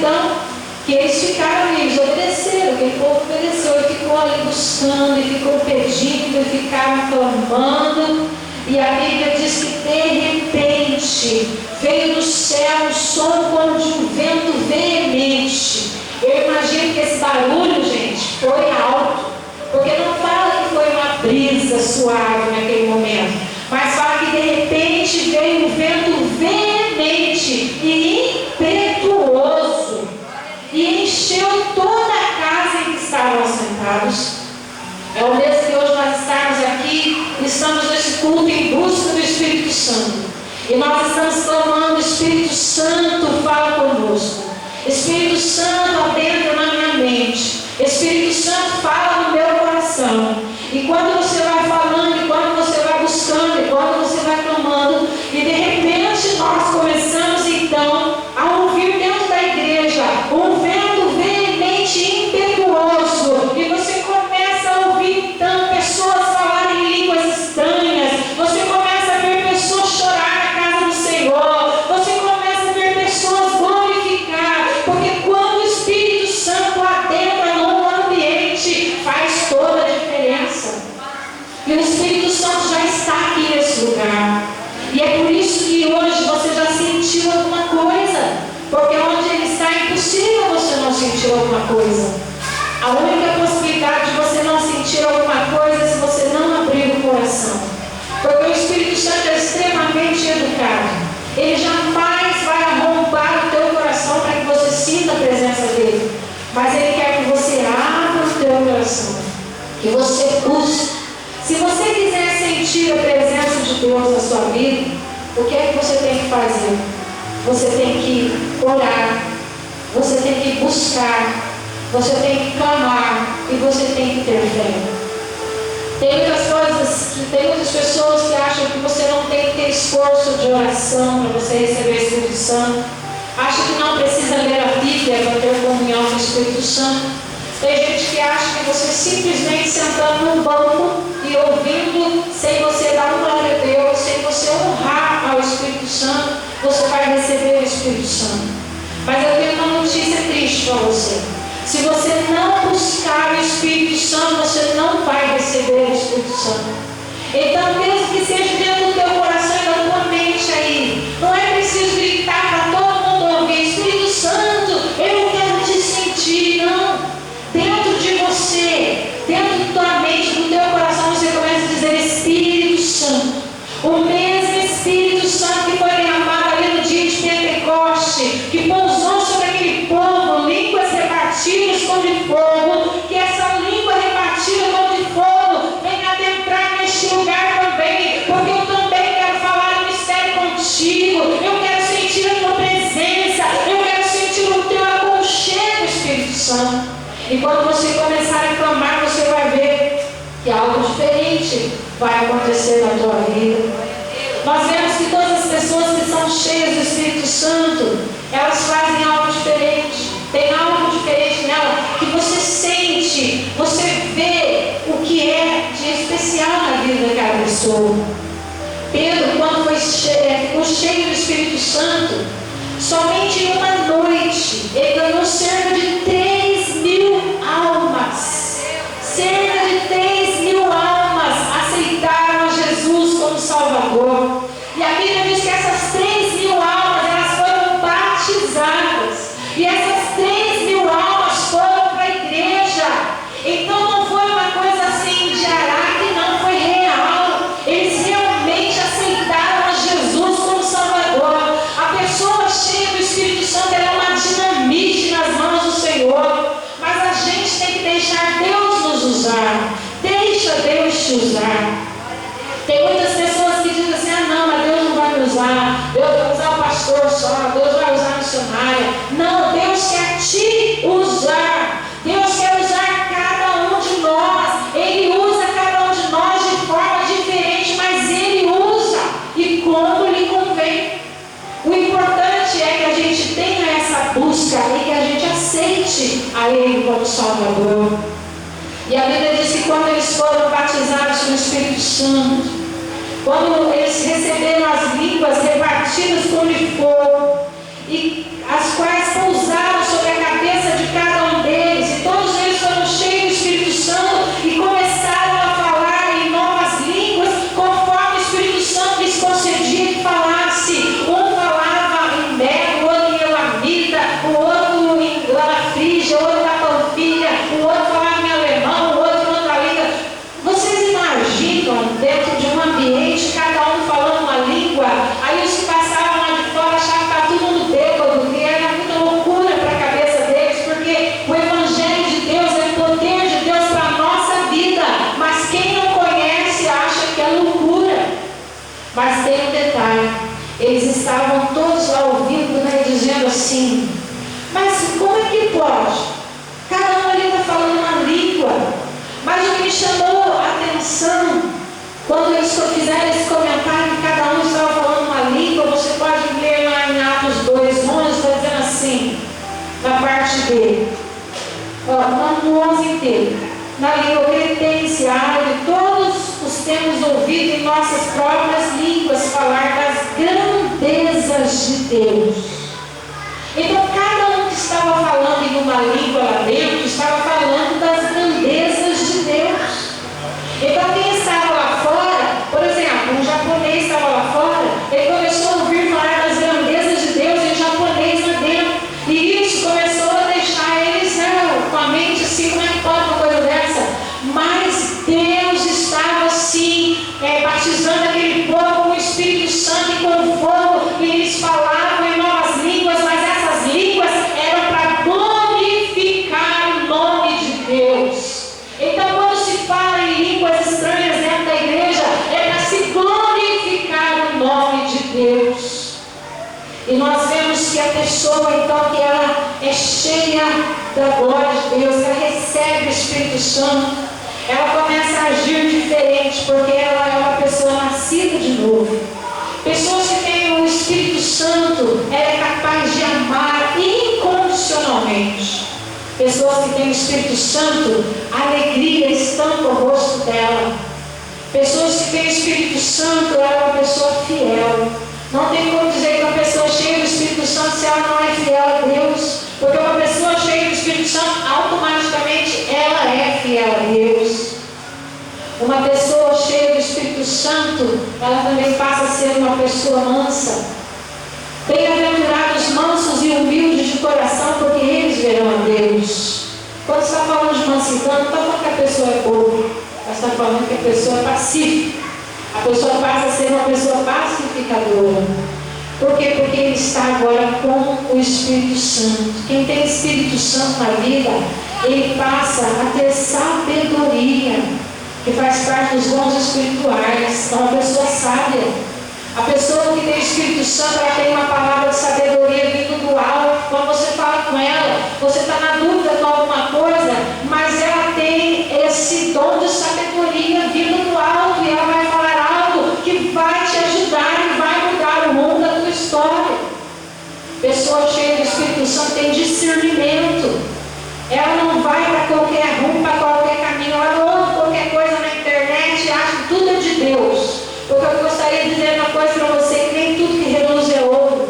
então que eles ficaram e eles obedeceram, aquele povo obedeceu e ficou ali buscando, e ficou pedindo, e ficaram clamando. E a Bíblia diz que de repente veio do céu um som como de um vento veemente. Eu imagino que esse barulho, gente, foi alto, porque não fala que foi uma brisa suave naquele momento, mas fala que de repente veio um vento veemente e impetuoso e encheu toda a casa em que estavam assentados. É o mesmo que hoje nós estamos aqui, estamos nesse culto em busca do Espírito Santo. E nós estamos clamando: Espírito Santo, fala conosco. Espírito Santo, adentra na minha mente. Espírito Santo, fala no meu coração. E quando você vai falando, e quando você vai buscando, e quando você vai clamando, e de repente nós começamos então a ouvir dentro da igreja um vento veemente impetuoso, e você começa a ouvir então pessoas falarem línguas estranhas, você começa a ver pessoas chorar na casa do Senhor, você começa a ver pessoas glorificar, porque quando o Espírito Santo adentra no ambiente, faz toda a diferença. E o Espírito Santo já está aqui nesse lugar. E é por isso que hoje você já sentiu alguma coisa, porque onde ele está é impossível você não sentir alguma coisa. A única possibilidade de você não sentir alguma coisa é se você não abrir o coração, porque o Espírito Santo é extremamente educado. Ele jamais vai arrombar o teu coração para que você sinta a presença dele, mas ele quer que você abra o teu coração, que você busque. Se você quiser sentir a presença de Deus na sua vida, o que é que você tem que fazer? Você tem que orar, você tem que buscar, você tem que clamar e você tem que ter fé. Tem muitas pessoas que acham que você não tem que ter esforço de oração para você receber o Espírito Santo. Acham que não precisa ler a Bíblia para ter comunhão com o Espírito Santo. Tem gente que acha que você simplesmente sentando num banco e ouvindo, sem você dar uma glória a Deus, sem você honrar ao Espírito Santo, você vai receber o Espírito Santo. Mas eu tenho uma notícia triste para você. Se você não buscar o Espírito Santo, você não vai receber o Espírito Santo. Então, mesmo que seja dentro do teu coração e da tua mente aí, não é preciso gritar para todo mundo ouvir: Espírito Santo, eu quero te sentir. Não. Dentro de você, dentro da tua mente, do teu coração, você começa a dizer: Espírito Santo, o mesmo Espírito Santo que foi derramado ali no dia de Pentecoste, que pousou sobre aquele povo, línguas repartidas como de fogo, que essa língua repartida como de fogo venha adentrar neste lugar também, porque eu também quero falar o mistério contigo, eu quero sentir a tua presença, eu quero sentir o teu aconchego, Espírito Santo. E quando você começar a clamar, você vai ver que algo diferente vai acontecer na tua vida. Nós vemos que todas as pessoas que são cheias do Espírito Santo, elas fazem algo diferente. Tem algo diferente nela que você sente, você vê o que é de especial na vida daquela pessoa. Pedro, quando ficou cheio do Espírito Santo, somente em uma noite, ele ganhou cerca de 3.000 almas. Cerca de 3.000 almas aceitaram Jesus como Salvador. E a Bíblia diz que essas 3.000 almas, elas foram batizadas. E essas 3.000 almas foram para a igreja. Então não foi uma coisa assim de araque, não, foi real. Eles realmente aceitaram a Jesus como Salvador. A pessoa cheia do Espírito Santo, ela é uma dinamite nas mãos do Senhor. Mas a gente tem que deixar Deus nos usar. Deixa Deus te usar. Tem muitas pessoas que dizem assim: ah não, mas Deus não vai me usar, Deus vai usar o pastor só, Deus vai usar a missionária. Não, Deus quer te usar. Deus quer usar cada um de nós. Ele usa cada um de nós de forma diferente, mas Ele usa e como lhe convém. O importante é que a gente tenha essa busca e que a gente aceite a Ele como Salvador. E a Bíblia diz que quando eles foram batizados no Espírito Santo, quando eles receberam as línguas repartidas como de fogo, e as quais pousaram sobre chamou a atenção quando eles fizeram esse comentário que cada um estava falando uma língua. Você pode ler lá em Atos 2:11, está dizendo assim, na parte dele, no 11 inteiro: na língua cretense, árabe, todos os temos ouvido em nossas próprias línguas falar das grandezas de Deus. Então, cada um que estava falando em uma língua lá dentro estava falando das grandezas de Deus. Então, quem estava lá fora, por exemplo, um japonês estava lá fora, ele começou a ouvir falar das grandezas de Deus em japonês lá dentro. E isso começou a deixar eles com a mente assim: como é que pode uma coisa dessa? Mas Deus estava assim, batizando aquele povo com o Espírito Santo e com fogo, e eles falavam em novas línguas, mas essas línguas eram para glorificar o nome de Deus. Então, quando se fala em línguas estranhas dentro da igreja, é para se glorificar o nome de Deus. E nós vemos que a pessoa, então, que ela é cheia da glória de Deus, ela recebe o Espírito Santo, ela começa a agir diferente, porque ela é uma pessoa nascida de novo. Pessoas que têm o Espírito Santo, ela é capaz de amar incondicionalmente. Pessoas que têm o Espírito Santo, a alegria estampa o rosto dela. Pessoas que têm o Espírito Santo, ela é uma pessoa fiel. Não tem como dizer que uma pessoa cheia do Espírito Santo, se ela não é fiel a Deus, porque uma pessoa cheia do Espírito Santo, automaticamente ela é fiel a Deus. Uma pessoa cheia do Espírito Santo, ela também passa a ser uma pessoa mansa. Bem-aventurados mansos e humildes de coração, porque eles verão a Deus. Quando está falando de mansidão, não está falando que a pessoa é boa, mas está falando que a pessoa é pacífica. A pessoa passa a ser uma pessoa pacificadora. Por quê? Porque ele está agora com o Espírito Santo. Quem tem Espírito Santo na vida, ele passa a ter sabedoria, que faz parte dos dons espirituais. É uma pessoa sábia. A pessoa que tem Espírito Santo, ela tem uma palavra de sabedoria vindo do alto. Quando você fala com ela, você está na dúvida com alguma coisa, mas ela tem esse dom de sabedoria vindo do alto, e ela vai falar algo que vai te ajudar e vai mudar o rumo da tua história. Pessoa cheia do Espírito Santo tem discernimento. Ela não vai para qualquer rumo, para qualquer caminho. Ela não ouve qualquer coisa na internet e acha que tudo é de Deus. Porque eu gostaria de dizer uma coisa para você, que nem tudo que reluz é ouro.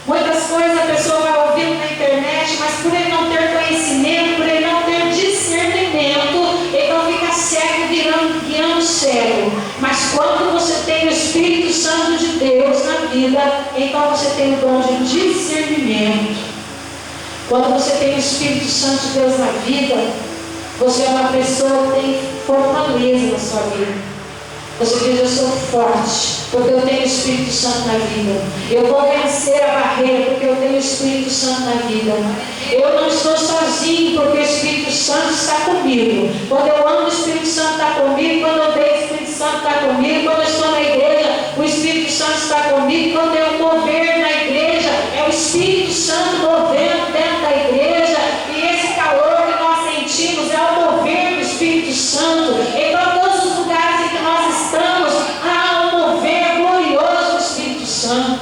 Muitas coisas a pessoa vai ouvindo na internet, mas por ele não ter conhecimento, por ele não ter discernimento, ele não fica cego, guiando cego. Mas quando você tem o Espírito Santo de Deus na vida, então você tem o dom de discernimento. Quando você tem o Espírito Santo de Deus na vida, você é uma pessoa que tem fortaleza na sua vida. Você diz: eu sou forte, porque eu tenho o Espírito Santo na vida. Eu vou vencer a barreira, porque eu tenho o Espírito Santo na vida. Eu não estou sozinho, porque o Espírito Santo está comigo. Quando eu amo, o Espírito Santo está comigo. Quando eu odeio, o Espírito Santo está comigo. Quando eu estou na igreja, o Espírito Santo está comigo. Quando eu mover na igreja, é o Espírito Santo movendo dentro da igreja. E esse calor que nós sentimos é o mover do Espírito Santo. Então, todos os lugares em que nós estamos, há um mover glorioso do Espírito Santo.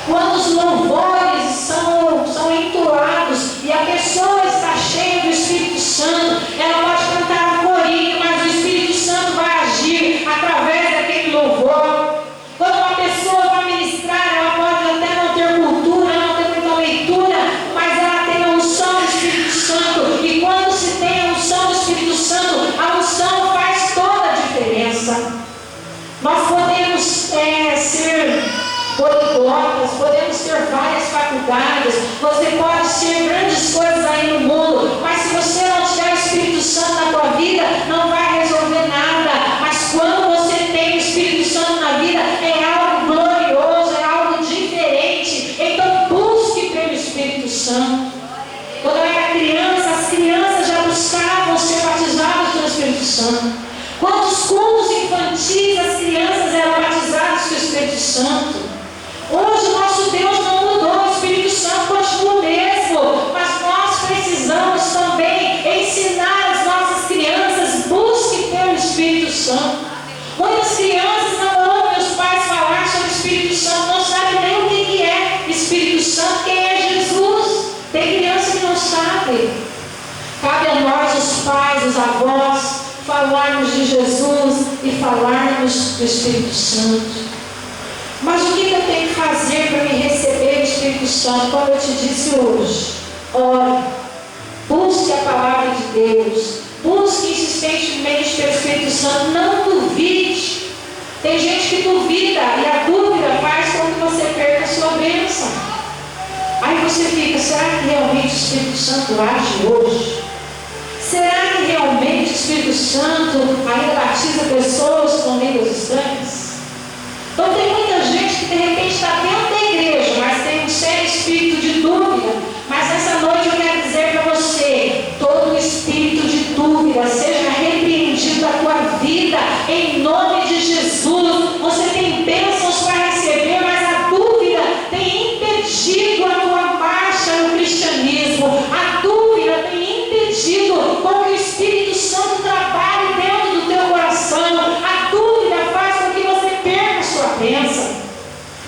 Quando os louvores são entoados e a pessoa está cheia do Espírito Santo, ela pode cantar um corinho, mas o Espírito Santo vai agir através daquele louvor. Quando uma pessoa vai ministrar, ela pode até não ter cultura, não ter muita leitura, mas ela tem a unção do Espírito Santo. E quando se tem a unção do Espírito Santo, a unção faz toda a diferença. Nós podemos ser poliglotas, podemos ter várias faculdades, você pode ser grandes coisas aí no mundo, mas se você não tiver o Espírito Santo na tua vida, não vai resolver nada. Mas quando você tem o Espírito Santo na vida, é algo glorioso, é algo diferente. Então busque pelo Espírito Santo. Quando eu era criança, as crianças já buscavam ser batizadas pelo Espírito Santo. Quantos cultos infantis as crianças eram batizadas pelo Espírito Santo? Hoje o nosso Deus não mudou, o Espírito Santo continua o mesmo, mas nós precisamos também ensinar as nossas crianças: busque sabe. Cabe a nós, os pais, os avós, falarmos de Jesus e falarmos do Espírito Santo. Mas o que eu tenho que fazer para me receber o Espírito Santo? Como eu te disse hoje, ore, busque a palavra de Deus, busque insistentemente pelo Espírito Santo, não duvide. Tem gente que duvida e a dúvida faz com que você perca a sua bênção. Aí você fica, será que realmente o Espírito Santo age hoje? Será que realmente o Espírito Santo ainda batiza pessoas com línguas estranhas? Então tem muita gente que de repente está dentro da igreja, mas tem um sério espírito de dúvida. Mas nessa noite eu quero dizer para você, todo espírito de dúvida seja repreendido da tua vida, em nome de Jesus. Você tem bênçãos para receber, mas a dúvida tem impedido a tua marcha no cristianismo. A dúvida tem impedido com que o Espírito Santo trabalhe dentro do teu coração. A dúvida faz com que você perca a sua bênção.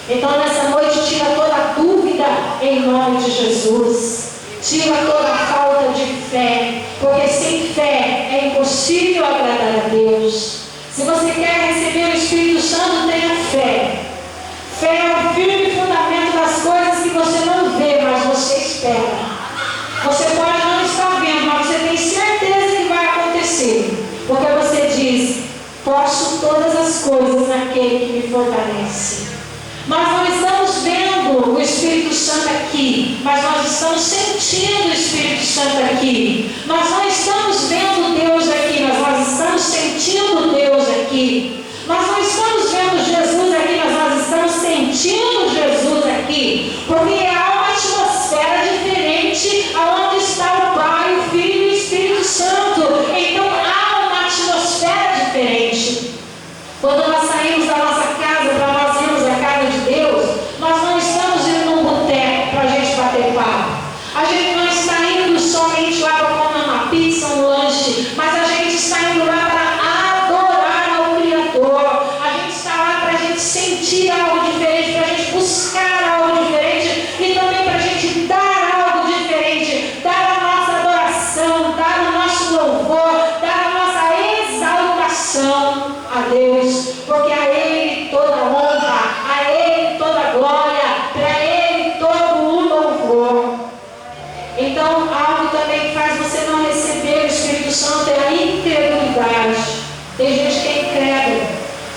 Então nessa noite tira toda a dúvida em nome de Jesus. Tira toda a falta de fé, porque sem fé é impossível agradar a Deus. Se você quer receber o Espírito Santo, tenha fé. Fé é o firme fundamento das coisas que você não vê, mas você espera. Você pode não estar vendo, mas você tem certeza que vai acontecer. Porque você diz, posso todas as coisas naquele que me fortalece. Nós não estamos vendo o Espírito Santo aqui, mas nós estamos sentindo o Espírito Santo aqui. Nós não estamos vendo Deus aqui, mas nós estamos sentindo Deus aqui. Nós não estamos vendo Jesus aqui, mas nós estamos sentindo Jesus aqui. Porque há uma atmosfera diferente aonde está o Pai, o Filho e o Espírito Santo. Então há uma atmosfera diferente. Quando nós saímos da nossa casa para nós irmos à casa de Deus, nós não estamos indo num boteco para a gente bater papo. A gente não está indo somente lá para comer uma pizza, um lanche, mas a gente está indo lá para adorar ao Criador. A gente está lá para a gente sentir algo diferente, para a gente buscar algo diferente e também para a gente dar algo diferente, dar a nossa adoração, dar o nosso louvor, dar a nossa exaltação a Deus, porque a Ele toda honra, a Ele toda glória, para Ele todo o louvor. Então, algo também que faz você não receber o Espírito Santo é a incredulidade. Tem gente que é incrédula,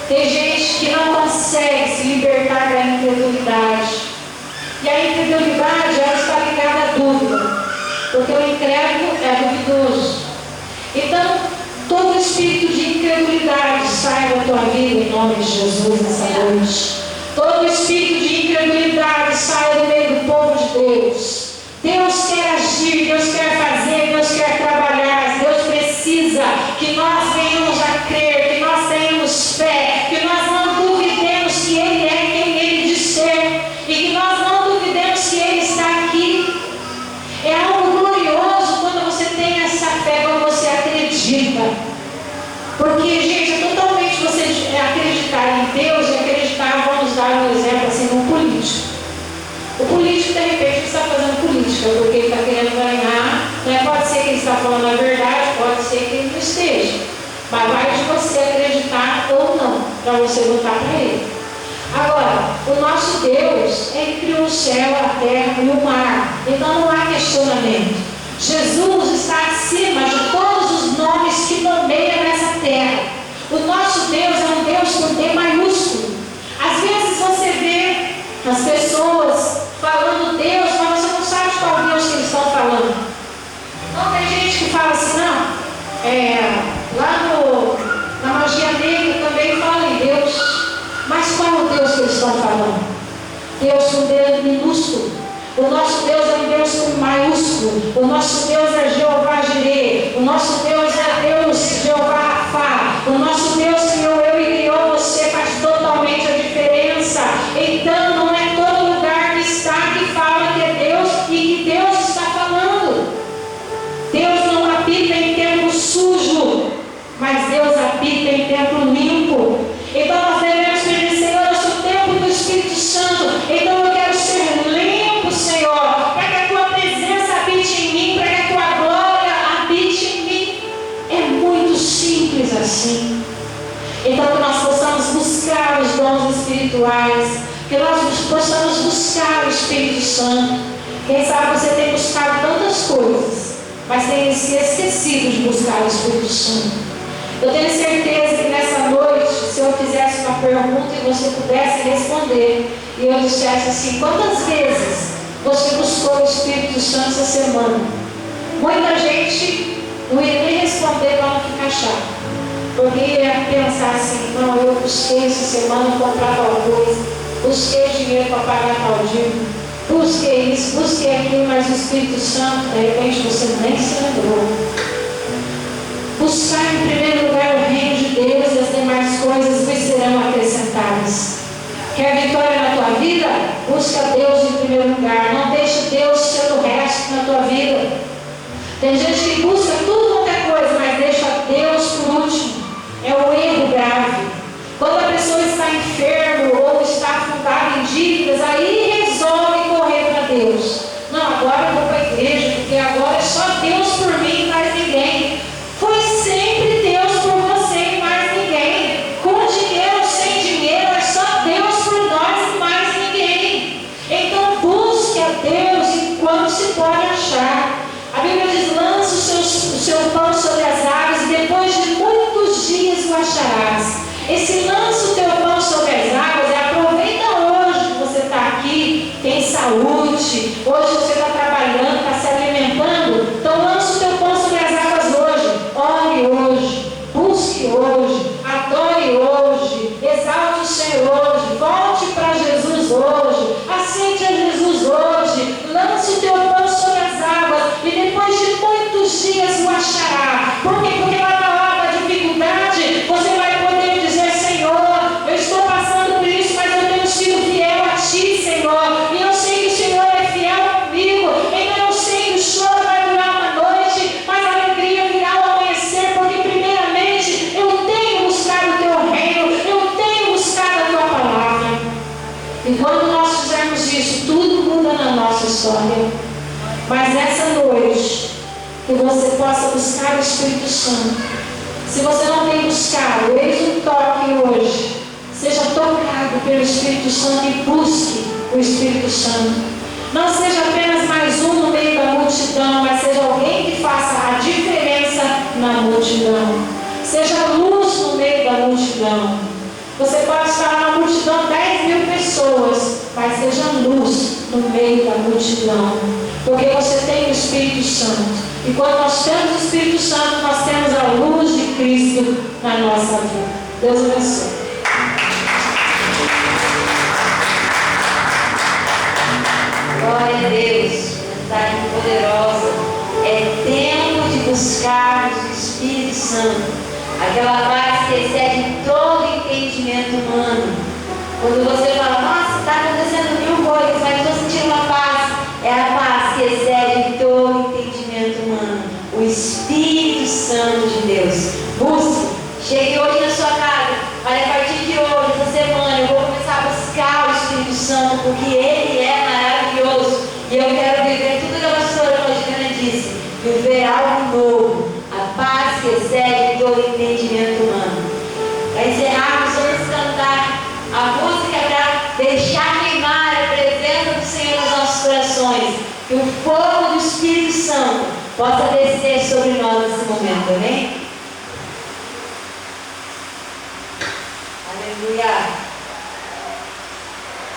tem gente que não consegue se libertar da incredulidade. E a incredulidade, ela está ligada à dúvida, porque o incrédulo é duvidoso. Então, todo espírito de incredulidade sai da tua vida em nome de Jesus nessa noite. Todo espírito de incredulidade sai do meio do povo de Deus. Deus quer agir, Deus quer fazer, Deus quer trabalhar, mas Deus precisa que nós venhamos a crer, que nós tenhamos fé, que nós não duvidemos que Ele é quem Ele diz ser e que nós não duvidemos que Ele está aqui. É algo glorioso quando você tem essa fé, quando você acredita. Porque, gente, é totalmente você acreditar em Deus e acreditar, vamos dar um exemplo assim, num político. O político, de repente, está fazendo política, porque ele está querendo ganhar, né? Pode ser que ele está falando a verdade, pode ser que ele não esteja. Mas vai de você acreditar ou não, para você votar para ele. Agora, o nosso Deus, Ele criou o céu, a terra e o mar. Então não há questionamento. Jesus está acima de todos os nomes que nomeia nessa terra. O nosso Deus é um Deus com D maiúsculo. Às vezes você vê as pessoas falando Deus, mas você não sabe qual Deus que eles estão falando. Não, tem gente que fala assim, não, lá na magia negra também fala em Deus. Mas qual é o Deus que eles estão falando? Deus com D minúsculo. O nosso Deus é um Deus com maiúsculo. O nosso Deus é Jeová Jireh. O nosso Deus é Deus Jeová Rafá. O nosso Deus criou eu e criou você, faz totalmente a diferença. Então não é todo lugar que está que fala que é Deus e que Deus está falando. Deus não habita em templo sujo, mas Deus habita em templo limpo. Então nós devemos pedir, Senhor, eu sou o templo do Espírito Santo. Então eu quero ser limpo, Senhor, para que a tua presença habite em mim. espirituais, que nós possamos buscar o Espírito Santo. Quem sabe você tem buscado tantas coisas, mas tem se esquecido de buscar o Espírito Santo. Eu tenho certeza que nessa noite, se eu fizesse uma pergunta e você pudesse responder, e eu dissesse assim: quantas vezes você buscou o Espírito Santo essa semana? Muita gente não ia nem responder para não ficar chato, porque ia pensar assim: não, eu busquei essa semana comprar tal coisa, busquei dinheiro para pagar tal dívida, busquei isso, busquei aquilo, mas o Espírito Santo, de repente você nem se lembrou. Buscar em primeiro lugar o reino de Deus, e as demais coisas lhe serão acrescentadas. Quer vitória na tua vida? Busca Deus em primeiro lugar. Não deixe Deus ser o resto na tua vida. Tem gente que busca tudo quanto é coisa, mas deixa Deus por último. É um erro grave. Quando a pessoa está enferma ou está afundada em dívidas, aí resolve correr para Deus. Não, agora eu vou para a igreja, porque agora é só Deus por mim e mais ninguém. Foi sempre Deus por você e mais ninguém. Com dinheiro ou sem dinheiro, é só Deus por nós e mais ninguém. Então busque a Deus enquanto se pode achar. A Bíblia diz: lança o seu pão sobre as águas, e depois de muitos dias o acharás. Esse lança o teu pão sobre as águas é: aproveita hoje que você está aqui, tem saúde, hoje você está trabalhando, está se alimentando. Então lança o teu pão sobre as águas hoje. Ore hoje, busque hoje, adore hoje, exalte o Senhor hoje, volte para Jesus hoje, aceite a Jesus hoje, lance o teu pão sobre as águas, e depois de muitos dias o achará. Por quê? Porque lá na hora da dificuldade você vai poder dizer: Senhor, eu estou passando por isso, mas eu tenho sido fiel a Ti, Senhor, e eu sei que o Senhor é fiel comigo. Então eu sei que o choro vai durar uma noite, mas a alegria virá ao amanhecer, porque primeiramente eu tenho buscado o Teu reino, eu tenho buscado a Tua palavra. E quando nós fizermos isso, tudo muda na nossa história. Mas essa noite, que você possa buscar o Espírito Santo. Se você não tem buscado, eis um toque hoje. Seja tocado pelo Espírito Santo e busque o Espírito Santo. Não seja apenas mais um no meio da multidão, mas seja alguém que faça a diferença na multidão. Seja luz no meio da multidão. Você pode estar na multidão 10.000 pessoas, mas seja luz no meio da multidão. Porque você tem o Espírito Santo. E quando nós temos o Espírito Santo, nós temos a luz de Cristo na nossa vida. Deus abençoe. Glória a Deus, mensagem poderosa. É tempo de buscarmos o Espírito Santo, aquela paz que excede todo entendimento humano. Quando você fala: nossa, está acontecendo mil coisas, mas estou sentindo uma paz, é a paz que excede todo entendimento humano, o Espírito Santo de Deus. Busque, chegue hoje na sua casa, olha, a partir de hoje, essa semana, eu vou começar a buscar o Espírito Santo, porque Ele é maravilhoso. E eu quero viver tudo que a pastora Rogéria disse, viver algo novo, a paz que excede todo entendimento humano. Para encerrarmos, vamos cantar a música para deixar queimar a presença do Senhor nos nossos corações, que o fogo do Espírito Santo possa descer sobre nós nesse momento, amém? Aleluia.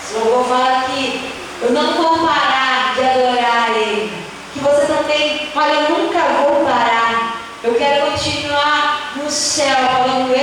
Se eu vou falar aqui, eu não vou parar de adorar Ele. Que você também, olha, eu nunca vou parar. Eu quero continuar no céu falando: